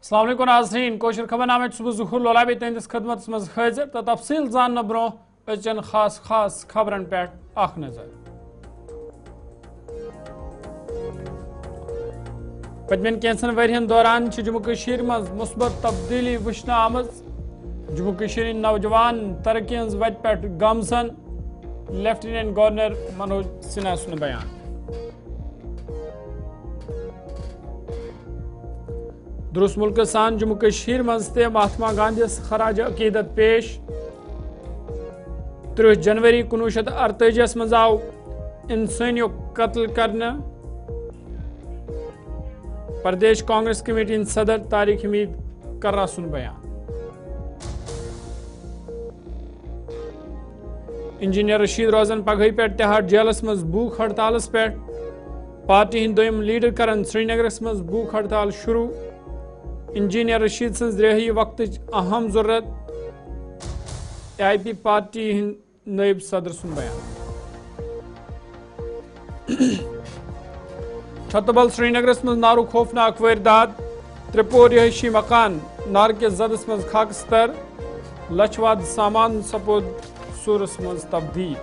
السلام علیکم ناظرین کوشر خبر نامہ صبح ظہور لولابی تہندس خدمت مز حاضر تو تفصیل زاننے برو اچن خاص خبرن پہ اخ نظر پتمن کینسن ورین دوران جموں کشیر مز مثبت تبدیلی وچھنہ آمز جموں کشیر نوجوان ترقی ہز وت پہ گامزن لیفٹیننٹ گورنر منوج سنہا سن بیان درست ملک سان جموں کشیر مز تے مہاتما گاندھی خراج عقیدت پیش 30 جنوری 1948 مز آو انسانیو قتل کرنے پردیش کانگریس کمیٹی ہند صدر طارق حمید کرہ سن بیان انجینئر رشید روزن پگہی پہ تہاڑ جیلس مز بھوک ہڑتالس پہ پارٹی ہند دویم لیڈر کرن سری نگرس مز بھوک ہڑتال شروع انجینئر رشید سن رہی وقت اہم ضرورت اے پی پارٹی ہند نائب صدر سن بیان چھتبل سری نگرس مز نارو خوفناک واردات ترپور رہائشی مکان نار کے زدس مز خاکستر لچھواد سامان سپود سورس مز تبدیل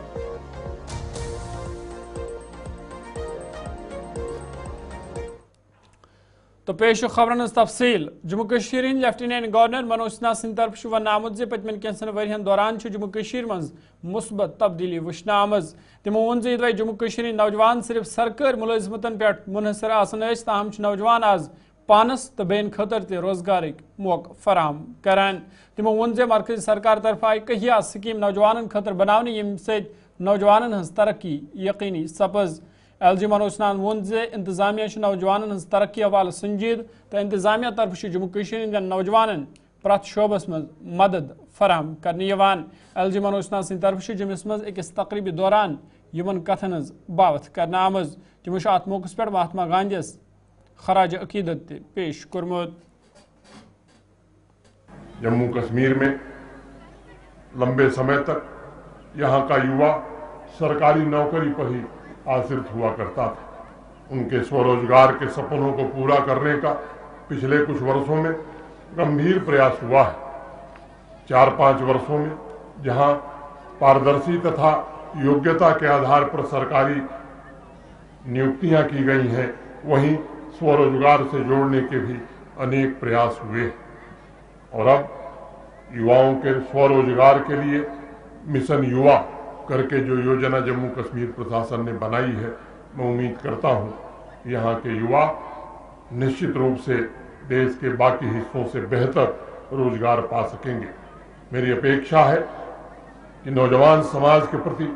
تو پیش خبرن تفصیل جموں کشیر لیفٹیننٹ گورنر منوج سنہا سند طرف ون آمت پتمن کینسن ورین دوران جموں کشیر مز مثبت تبدیلی وچھنہ آمز تمو ون زِ جموں کشیر نوجوان صرف سرکاری ملازمتن پہ منحصر آسان تاہم نوجوان آز پانس تو بین خاطر تہ روزگارک موقع فراہم کران تمو ون مرکزی سرکار طرف آئی کہیا سکیم نوجوانن خاطر بناونہ یم ست نوجوانن ہز ترقی یقینی سپز ایل جی منوج سنہان ون انتظامیہ نوجوانن ہز ترقی حوالہ سنجید تو انتظامیہ طرف جموں کشیر ہندین نوجوانن پرت شعبس مز مدد فراہم کرنے ایل جی منوج سنہا سند طرف جمس مز اکس تقریبی دوران یمن کتھن ہز باوت کرنے آمز تمو ات موقع پہ مہاتما گاندھی خراج عقیدت پیش کورمت جموں کشمیر میں لمبے سمے تک یہاں کا یوا سرکاری نوکری پر ہی آشرت ہوا کرتا تھا ان کے سوروزگار کے سپنوں کو پورا کرنے کا پچھلے کچھ برسوں میں گمبھیر پریاس ہوا ہے 4-5 برسوں میں جہاں پاردرشی تتھا یوگیتا کے آدھار پر سرکاری نیوکتیاں کی گئی ہیں وہیں سوروزگار سے جوڑنے کے بھی انیک پریاس ہوئے اور اب یواؤں کے سوروزگار کے لیے مشن یوا کر کے جو یوجنا جموں کشمیر پرشاسن نے بنائی ہے میں امید کرتا ہوں یہاں کے یوا نشچت روپ سے دیش کے باقی حصوں سے بہتر روزگار پا سکیں گے میری اپیکشا ہے کہ نوجوان سماج کے پرتی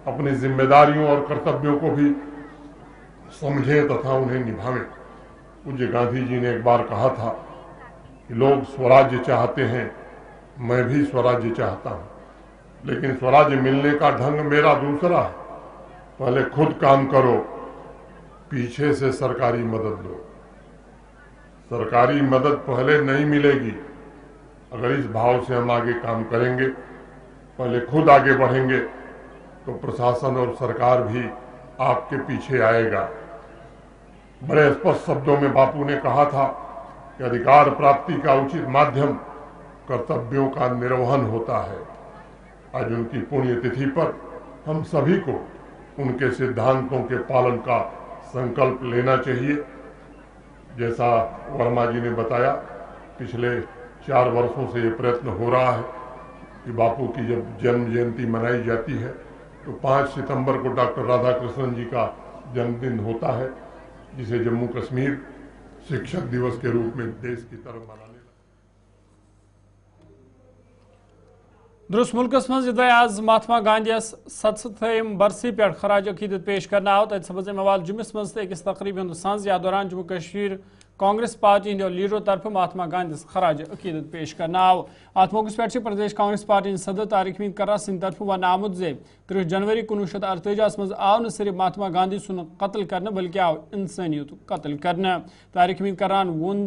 اپنی ذمہ داریوں اور کرتبیوں کو بھی سمجھیں تتھا انہیں نبھائیں پوجیہ گاندھی جی نے ایک بار کہا تھا کہ لوگ سوراجیہ چاہتے ہیں میں بھی سوراجیہ چاہتا ہوں لیکن سوراجیہ ملنے کا ڈھنگ میرا دوسرا ہے پہلے خود کام کرو پیچھے سے سرکاری مدد لو سرکاری مدد پہلے نہیں ملے گی اگر اس بھاؤ سے ہم آگے کام کریں گے پہلے خود آگے بڑھیں گے تو پرشاسن اور سرکار بھی آپ کے پیچھے آئے گا بڑے اسپشٹ شبدوں میں باپو نے کہا تھا کہ ادھیکار پراپتی کا اچت مادھیم کرتبیوں کا نروہن ہوتا ہے آج ان کی پونیہ تتھی پر ہم سبھی کو ان کے سدھانتوں کے پالن کا سنکلپ لینا چاہیے جیسا ورما جی نے بتایا پچھلے 4 برسوں سے یہ پریتن ہو رہا ہے کہ باپو کی جب جنم جینتی منائی جاتی ہے تو 5 ستمبر کو ڈاکٹر رادھا کرشنن جی کا جنم دن ہوتا ہے جسے جموں کشمیر شکشک دیوس کے روپ میں دیش کی طرف منانے درست ملکس مز آز مہاتما گاندھی 67 برسی پہ خراج عقیدت پیش کرنا آو تب سپز موال جمس مز اکس تقریبی ہند سانز یا دوران جموں کشمیر کانگریس پارٹی ہند لیڈرو طرف مہاتما گاندھی خراج عقیدت پیش کرنا آو ات موقع پہ پردیش کانگریس پارٹی ہند صدر طارق حمید کرہ سند طرف ون آمت 30 جنوری 1948 مز آو نہ صرف مہاتما گاندھی سن قتل کرنے بلکہ آو انسانیت قتل کرنے طارق حمید کرہن ون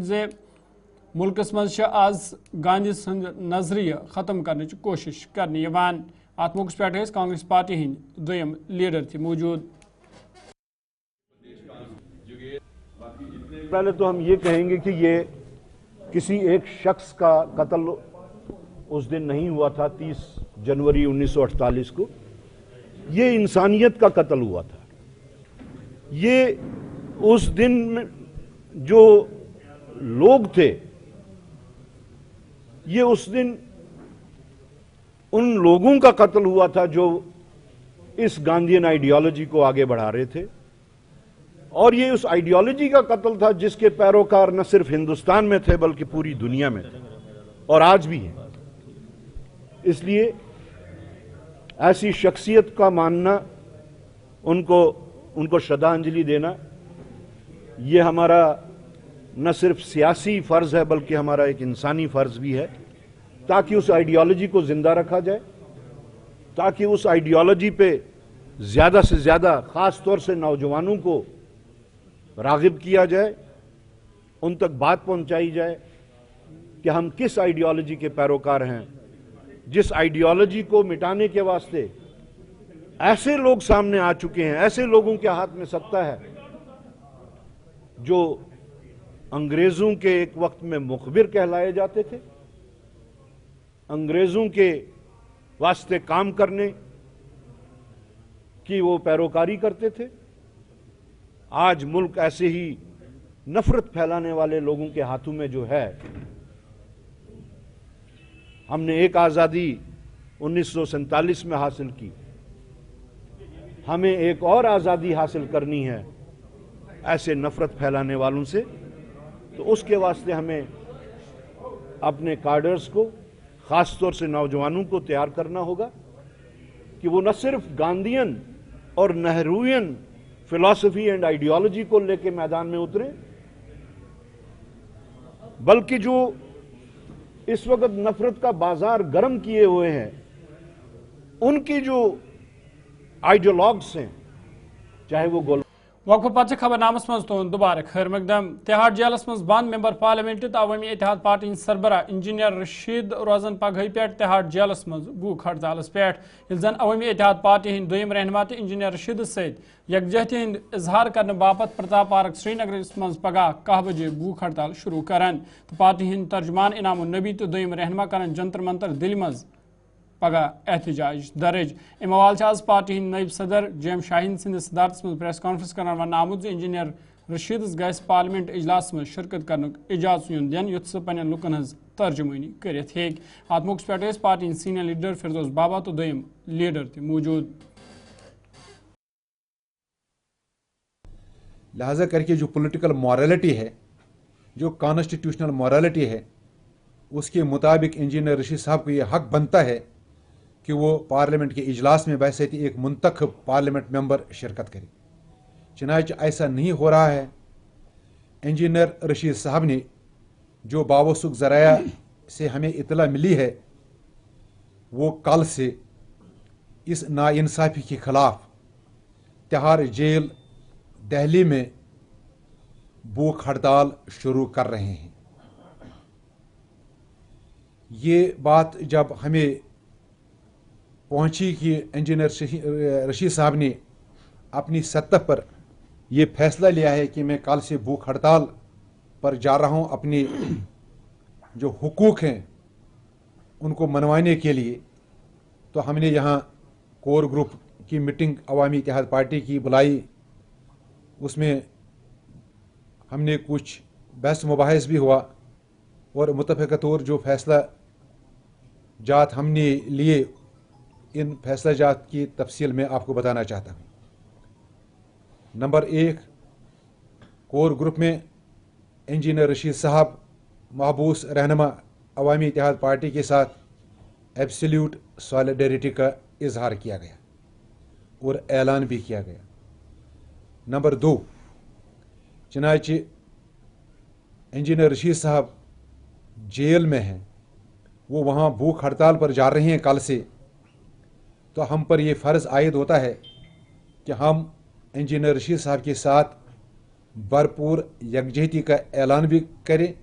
ملکس مز آز گاندھی سند نظریہ ختم کرنے کوشش کرنے ات موقع پہ کانگریس پارٹی ہند دویم لیڈر تھی موجود پہلے تو ہم یہ کہیں گے کہ یہ किसी एक शख्स का कत्ल उस दिन नहीं हुआ था 30 जनवरी 1948 को, ये इंसानियत का कत्ल हुआ था। ये उस दिन जो लोग थे, ये उस दिन उन लोगों का कत्ल हुआ था जो इस गांधीयन आइडियोलॉजी को आगे बढ़ा रहे थे, और ये उस आइडियोलॉजी का कत्ल था जिसके पैरोकार न सिर्फ हिंदुस्तान में थे बल्कि पूरी दुनिया में थे और आज भी हैं। इसलिए ऐसी शख्सियत का मानना, उनको श्रद्धांजलि देना, ये हमारा न सिर्फ सियासी फर्ज है बल्कि हमारा एक इंसानी फर्ज भी है, ताकि उस आइडियोलॉजी को जिंदा रखा जाए, ताकि उस आइडियोलॉजी पे ज्यादा से ज्यादा खास तौर से नौजवानों को रागिब किया जाए, उन तक बात पहुंचाई जाए कि हम किस आइडियोलॉजी के पैरोकार हैं, जिस आइडियोलॉजी को मिटाने के वास्ते ऐसे लोग सामने आ चुके हैं, ऐसे लोगों के हाथ में सत्ता है जो अंग्रेजों के एक वक्त में मुखबिर कहलाए जाते थे, अंग्रेजों के वास्ते काम करने की वो पैरोकारी करते थे। आज मुल्क ऐसे ही नफरत फैलाने वाले लोगों के हाथों में जो है, हमने एक आजादी 1947 में हासिल की, हमें एक और आजादी हासिल करनी है ऐसे नफरत फैलाने वालों से। तो उसके वास्ते हमें अपने कार्डर्स को, खास तौर से नौजवानों को तैयार करना होगा कि वो न सिर्फ गांधीयन और नेहरूयन फिलॉसफी एंड आइडियोलॉजी को लेके मैदान में उतरे, बल्कि जो इस वक्त नफरत का बाजार गर्म किए हुए हैं, उनकी जो आइडियोलॉग्स हैं, चाहे वो गोल वक्फ पत खबरनामस मज तुन दोबारा खैर मकदम। तिहाड़ जेलस मज बंद मेंबर पार्लियामेंट तो अवामी इत्तेहाद पार्टी सरबरा इंजीनियर रशीद रोजन पगह पे तिहाड़ जेलस मज भूख हड़ताल पे, जन अवामी इत्तेहाद पार्टी हंद दोयम रहनुमा तो इंजीनियर रशीद सत यकजहती हंद इजहार करने बापत प्रताप पार्क श्रीनगर मज पगह 10 बजे भूख हड़ताल शुरू करान। तो पार्टी हंद तर्जमान इनाम नबी तो दोयम रहनुमा कर जंतर मंतर दिल्ली मज पगह एहतजाज दर्ज। अम हवाल आज पार्टी हंद नायब सदर जेम शाहीन सिंध सदारत मज प्रेस कॉन्फ्रेंस कर वन आमुत इंजीनियर रशीद गैस पार्लियामेंट इजलास में शिरकत कर इजाजत युन दिन युथ सह पन्न लुकन हज तर्जमानी कर। अत मौके पे पार्टी हंद सीनियर लीडर फिरदौस बाबा तो दोयम लीडर त मौजूद। लिहाजा करके जो पॉलिटिकल मॉरलिटी है, जो कॉन्स्टिट्यूशनल मॉरलिटी है, उसके मुताबिक इंजीनियर रशीद साहब को ये हक बनता है कि वो पार्लियामेंट के इजलास में बैसती एक मुंतखब पार्लियामेंट मेंबर शिरकत करे। चुनाच ऐसा नहीं हो रहा है। इंजीनियर रशीद साहब ने जो बावसूख ज़राया से हमें इतला मिली है, वो कल से इस नाइंसाफ़ी के खिलाफ तिहाड़ जेल दिल्ली में भूख हड़ताल शुरू कर रहे हैं। ये बात जब हमें पहुंची कि इंजीनियर रशीद साहब ने अपनी सतह पर यह फैसला लिया है कि मैं कल से भूख हड़ताल पर जा रहा हूं अपने जो हुकूक हैं उनको मनवाने के लिए, तो हमने यहाँ कोर ग्रुप की मीटिंग अवामी इत्तेहाद पार्टी की बुलाई। उसमें हमने कुछ बहस मुबाहिस भी हुआ और मुतफ़िक़ा तौर जो फैसला जात हमने लिए, इन फैसला जात की तफसील में आपको बताना चाहता हूँ। नंबर 1, कोर ग्रुप में इंजीनियर रशीद साहब महबूस रहनुमा अवामी इत्तेहाद पार्टी के साथ एब्सोल्यूट सॉलिडरिटी का इजहार किया गया और ऐलान भी किया गया। नंबर 2, चनाचे इंजीनियर रशीद साहब जेल में हैं, वो वहाँ भूख हड़ताल पर जा रहे हैं कल से, तो हम पर यह फ़र्ज़ आयद होता है कि हम इंजीनियर रशीद साहब के साथ भरपूर यकजहती का ऐलान भी करें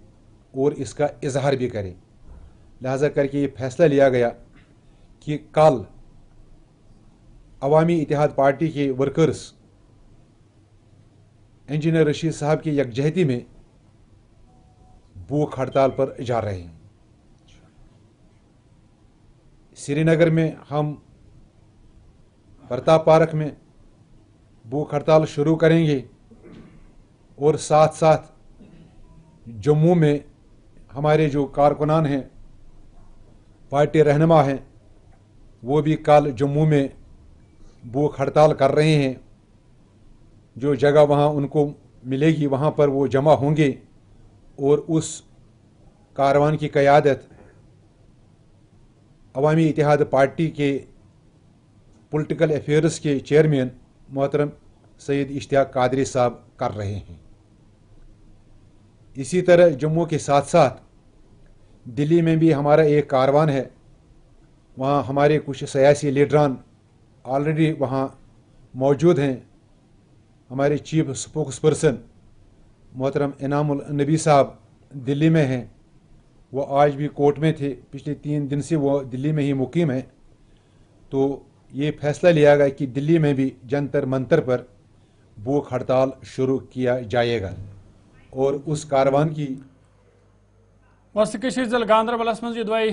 और इसका इजहार भी करें। लिहाजा करके ये फैसला लिया गया कि कल अवामी इत्तेहाद पार्टी के वर्कर्स इंजीनियर रशीद साहब की यकजहती में भूख हड़ताल पर जा रहे हैं। श्रीनगर में हम प्रताप पार्क में भूख हड़ताल शुरू करेंगे और साथ साथ जम्मू में हमारे जो कारकुनान हैं, पार्टी रहनुमा हैं, वो भी कल जम्मू में भूख हड़ताल कर रहे हैं। जो जगह वहाँ उनको मिलेगी वहाँ पर वो जमा होंगे और उस कारवान की क़यादत अवामी इत्तेहाद पार्टी के पॉलिटिकल अफेयर्स के चेयरमैन मोहतरम सैयद इश्तियाक कादरी साहब कर रहे हैं। इसी तरह जम्मू के साथ साथ दिल्ली में भी हमारा एक कारवान है। वहाँ हमारे कुछ सियासी लीडरान ऑलरेडी वहाँ मौजूद हैं। हमारे चीफ स्पोक्स पर्सन मोहतरम इनामुल नबी साहब दिल्ली में हैं। वो आज भी कोर्ट में थे, पिछले 3 दिन से वो दिल्ली में ही मुकीम हैं। तो ये फैसला लिया गया कि दिल्ली में भी जंतर मंतर पर भूख हड़ताल शुरू किया जाएगा और उस कारवान की वस्तु जिले गांधरबलस मज यूदवाई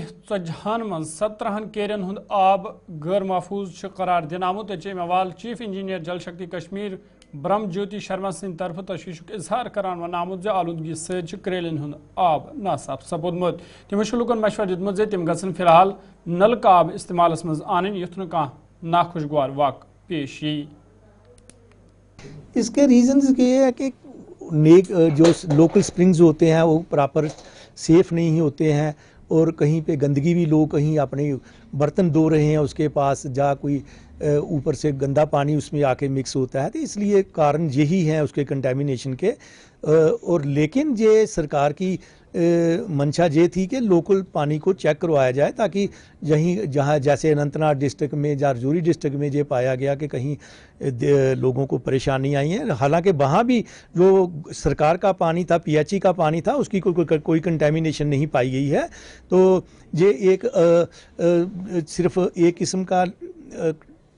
मन 17 केरन हुंद आब गैर महफूज करार दिन आमुत अवाल चीफ इंजीनियर जल शक्ति कश्मीर ब्रह्म ज्योति शर्मा सिंह तरफ तशवीशुक इजहार करान वन आमुत जे आलूदगी सरेलन हुंद आब नासाफ सपोदमुत तमो लुकन मशवर दितमुत जे तिम गसन फिलहाल नलका आब इस्तेमालस मज आनन युथ न कां नाखुशगवार वाक पेश यी। इसके रीजंस ये है कि जो लोकल स्प्रिंग्स होते हैं वो प्रॉपर सेफ नहीं होते हैं और कहीं पे गंदगी भी लोग कहीं अपने बर्तन धो रहे हैं, उसके पास जा कोई ऊपर से गंदा पानी उसमें आके मिक्स होता है। तो इसलिए कारण यही है उसके कंटेमिनेशन के। और लेकिन ये सरकार की मंशा ये थी कि लोकल पानी को चेक करवाया जाए ताकि यहीं जहाँ जैसे अनंतनाग डिस्ट्रिक्ट में या राजौरी डिस्ट्रिक्ट में ये पाया गया कि कहीं लोगों को परेशानी आई है। हालांकि वहाँ भी जो सरकार का पानी था, पीएचई का पानी था, उसकी कोई कंटेमिनेशन नहीं पाई गई है। तो ये सिर्फ एक किस्म का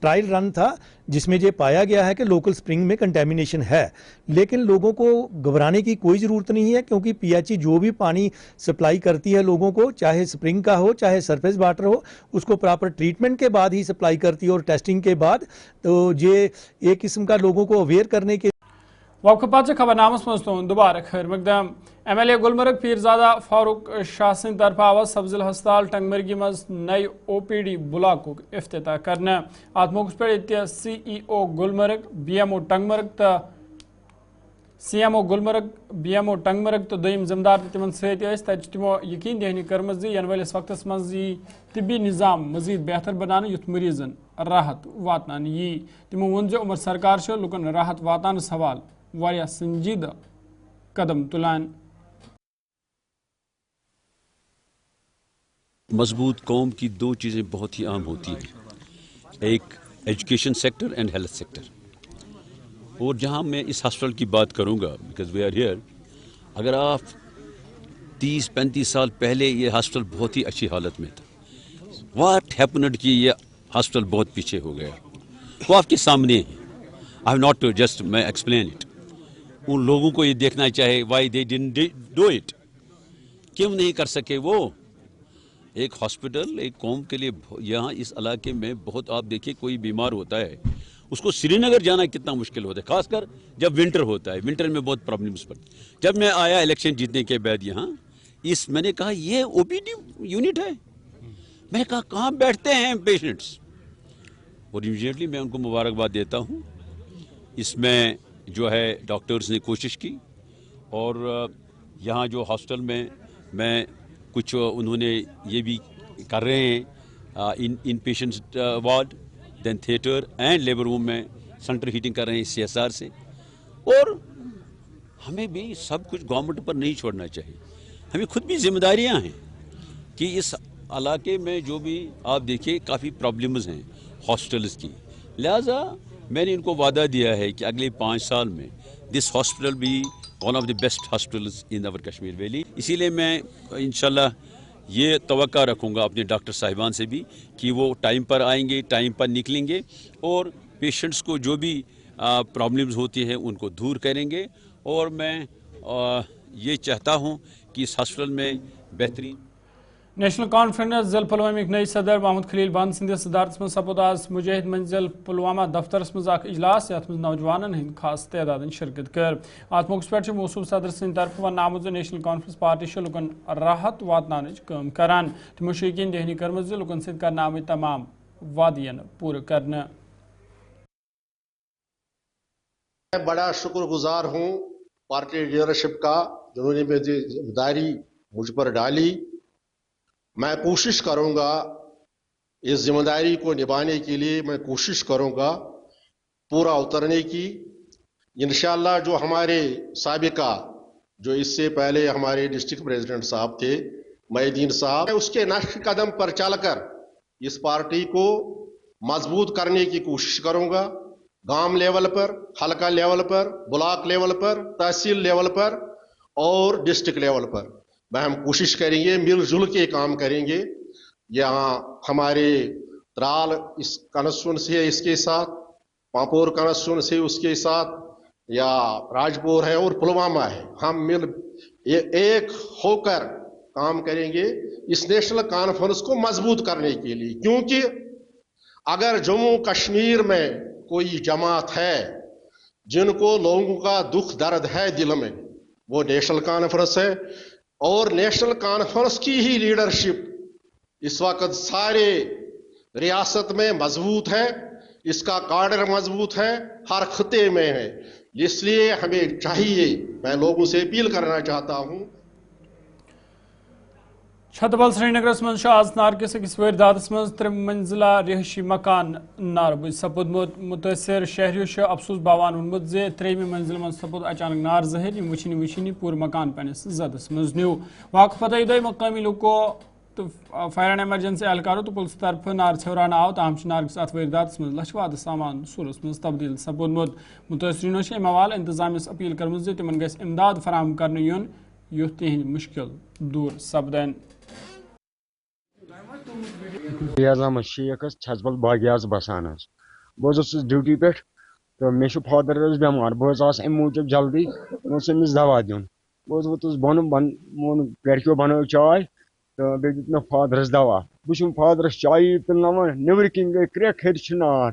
ट्रायल रन था जिसमें ये पाया गया है कि लोकल स्प्रिंग में कंटेमिनेशन है। लेकिन लोगों को घबराने की कोई ज़रूरत नहीं है क्योंकि पीएचई जो भी पानी सप्लाई करती है लोगों को, चाहे स्प्रिंग का हो चाहे सरफेस वाटर हो, उसको प्रॉपर ट्रीटमेंट के बाद ही सप्लाई करती है और टेस्टिंग के बाद। तो ये एक किस्म का लोगों को अवेयर करने के वक्त खबरनामस मज तो दोबारा खैर मकदम MLA गुलमर्ग पीरजादा फारूक शाह सिंह तरफ आवा सबजिल हस्पताल टंगमर्गी मज नई OPD ब्लॉक इफ्तिताह करने अत मौके पे CEO गुलमर्ग BMO टंगमर्ग तो CMO गुलमर्ग BMO टंगमर्ग तो दोयम जिम्मेदार तिमन सत तमो यकीन दहनी कर्म इन वलिस वक्त मज तिबी निज़ाम मजीद बेहतर बनान युथ मरीजन राहत वातन यी। तमो वोन जो उमर सरकार लुकन राहत वातान सवाल वारिया संजीदा कदम तुलान। मजबूत कौम की 2 चीज़ें बहुत ही आम होती हैं, एक education sector and health sector. और जहां मैं इस हॉस्पिटल की बात करूंगा बिकॉज वी आर हियर, अगर आप 30-35 साल पहले ये हॉस्पिटल बहुत ही अच्छी हालत में था। व्हाट हैपेंड कि ये हॉस्पिटल बहुत पीछे हो गया, वो आपके सामने है। आई हैव नॉट जस्ट मैं एक्सप्लेन इट। उन लोगों को ये देखना चाहिए why they didn't do it, क्यों नहीं कर सके वो। एक हॉस्पिटल एक कौम के लिए, यहाँ इस इलाके में बहुत, आप देखिए कोई बीमार होता है उसको श्रीनगर जाना कितना मुश्किल होता है, खासकर जब विंटर होता है। विंटर में बहुत प्रॉब्लम्स पड़ती। जब मैं आया इलेक्शन जीतने के बाद यहाँ मैंने कहा ये OPD यूनिट है। मैंने कहा कहाँ बैठते हैं पेशेंट्स, और इमीडिएटली मैं उनको मुबारकबाद देता हूँ। इसमें जो है डॉक्टर्स ने कोशिश की और यहाँ जो हॉस्पिटल में मैं कुछ उन्होंने ये भी कर रहे हैं in patient ward, then theatre and labour room में सेंट्रल हीटिंग कर रहे हैं CSR से। और हमें भी सब कुछ गवर्नमेंट पर नहीं छोड़ना चाहिए, हमें खुद भी जिम्मेदारियां हैं कि इस इलाके में जो भी आप देखिए काफ़ी प्रॉब्लम्स हैं हॉस्पिटल्स की। लिहाजा मैंने इनको वादा दिया है कि अगले 5 साल में दिस हॉस्पिटल भी one of the best hospitals in our Kashmir valley. इसीलिए मैं इंशाल्लाह ये तवक्का रखूँगा अपने डॉक्टर साहिबान से भी कि वो टाइम पर आएंगे, टाइम पर निकलेंगे और पेशेंट्स को जो भी प्रॉब्लम्स होती हैं उनको दूर करेंगे। और मैं ये चाहता हूँ कि इस हॉस्पिटल में बेहतरीन नेशनल कॉन्फ्रेंस जिल पुलवामा नई सदर महमूद खलील बंद सदस सदारत में सपोद आज मुजाहिद मंजिल पुलवामा दफ्तरस मज इजलास यथ मज नौजवान हंद खास तादाद शिरकत कर अत मौके पे मौसूफ सदर सद तरफ वन आमुत नेशनल कॉन्फ्रेंस पार्टी लुकन राहत वातन कम करान तमो यकीन दहनी कर्म लुकन सद कर आम तमाम वादियन पूरे करने। मैं बड़ा शुक्रगुजार हूँ पार्टी लीडरशिप का जिन्होंने मेरी जिम्मेदारी मुझ पर डाली। मैं कोशिश करूंगा इस जिम्मेदारी को निभाने के लिए मैं कोशिश करूंगा पूरा उतरने की। इंशाअल्लाह जो हमारे साबिका जो इससे पहले हमारे डिस्ट्रिक्ट प्रेसिडेंट साहब थे मोहिउद्दीन साहब, उसके नक्श कदम पर चलकर इस पार्टी को मजबूत करने की कोशिश करूंगा। गांव लेवल पर, हल्का लेवल पर, ब्लॉक लेवल पर, तहसील लेवल पर और डिस्ट्रिक्ट लेवल पर हम कोशिश करेंगे, मिलजुल के काम करेंगे। यहाँ हमारे त्राल इस कॉन्स्टिट्यूंसी है, इसके साथ पांपोर कॉन्स्टिट्यूंसी उसके साथ, या राजपुर है और पुलवामा है, हम मिल एक होकर काम करेंगे इस नेशनल कॉन्फ्रेंस को मजबूत करने के लिए। क्योंकि अगर जम्मू कश्मीर में कोई जमात है जिनको लोगों का दुख दर्द है दिल में, वो नेशनल कॉन्फ्रेंस है। और नेशनल कॉन्फ्रेंस की ही लीडरशिप इस वक्त सारे रियासत में मजबूत है, इसका कार्डर मजबूत है, हर खिते में है। इसलिए हमें चाहिए, मैं लोगों से अपील करना चाहता हूं। छतबल श्रीनगरस मज आज नारकिस अकिस वारदातस मज 3 मंजिला रिहायशी मकान नार सपुदमुत। मुतासर शहरियों अफसोस बावान वोनमुत जे 3 मंजिल मज सपुद अचानक नार जहर वुचनी वुचनी पूर मकान पनिस जदस मज न्यू। वाक़ पता दो मकामी लोगों तो फायर एंड एमरजेंसी एहलकारों तो पुलिस तरफ नार छवराना आओ ताम नारकिस अत वारदातस मज लशवाद सामान सूरस मज तब्दील सपुदमुत। मुतासरीनो अवाल इंतजामियस अपील कर्म जे तिमन गस इमदाद फराहम करने युन युथ तिहंद मुश्किल दूर सपदन। रियाज अहमद शेख छजबल बागियाज बसान बस ड्यूटी पे तो मे फादर बेमार बस अम मूजूब जल्दी अमिस दवा दिन बस वोतुस बन मोन गो बनो चाय तो बे दित मे फादरस दवा बह फादरस चाय पिलनान नबर किन गई क्रेक हेर नार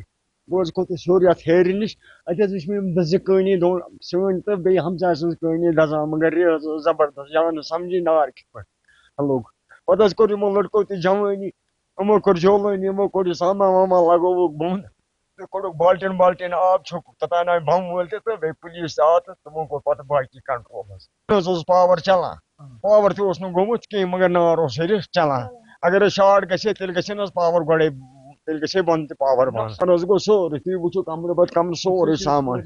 बस खोतुस हर ये हेर नश अत मे कनी सन तो बे हमसाय सज कनी दजान मगर जबरदस्त जान समझी नार कित लोग पता कोर यमो लड़को तो जवानी यमो कोर झोलनी यमो कोर सामा वामा लगो बंद तो कोड़क बाल्टीन आब छोक ततान आय बम वोल तो बे पुलिस आ तो तमो को पता बाकी कंट्रोल पावर चलान पावर तो गोमुत कहीं मगर नार हर चलान। अगर शार्ट गए तेल गए पावर गड़े तेल गए बंद पावर बंद गो सोरे तुम वो कमर पत कमर सोरे सामान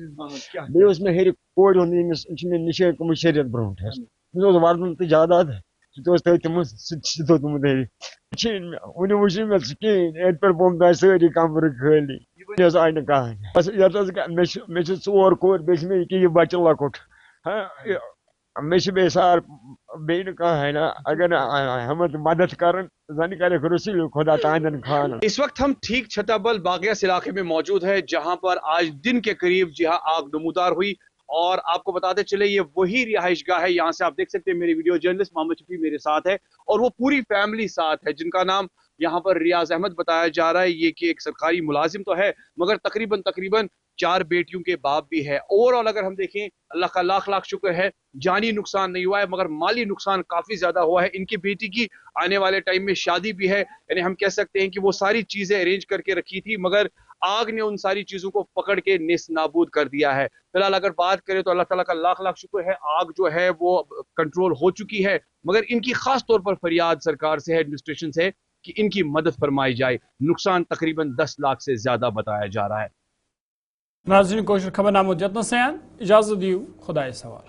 बे मे हेर कोर निशे शरीयत ब्रोह वर्दन तो जायदाद वन वुच मे कहें पे बोम सारी कमर खाली आय न कहें मे 4 कोर बे बच्चे लकुट मे बे सार बे कहें ना अगर हम मदद कर जन कर रसूल खुदा तांदन खान। इस वक्त हम ठीक छतबल बागियास इलाके में मौजूद है जहां पर आज दिन के करीब जी हाँ आग नमूदार हुई। और आपको बताते चले ये वही रिहाइशगाह है, यहाँ से आप देख सकते हैं मेरे वीडियो जर्नलिस्ट मोहम्मद शफी मेरे साथ है और वो पूरी फैमिली साथ है जिनका नाम यहाँ पर रियाज अहमद बताया जा रहा है। ये कि एक सरकारी मुलाजिम तो है मगर तकरीबन 4 बेटियों के बाप भी है। ओवरऑल अगर हम देखें अल्लाह का लाख लाख शुक्र है जानी नुकसान नहीं हुआ है मगर माली नुकसान काफी ज्यादा हुआ है। इनकी बेटी की आने वाले टाइम में शादी भी है, यानी हम कह सकते हैं कि वो सारी चीजें अरेंज करके रखी थी मगर आग ने उन सारी चीजों को पकड़ के नेस नाबूद कर दिया है। फिलहाल अगर बात करें तो अल्लाह ताला का लाख लाख शुक्र है आग जो है वो कंट्रोल हो चुकी है मगर इनकी खास तौर पर फरियाद सरकार से है, एडमिनिस्ट्रेशन से, कि इनकी मदद फरमाई जाए। नुकसान तकरीबन 10 लाख से ज्यादा बताया जा रहा है। नाज़रीन कोशिश खबरनामा जतन से इजाजत दियो खुदा सवाल।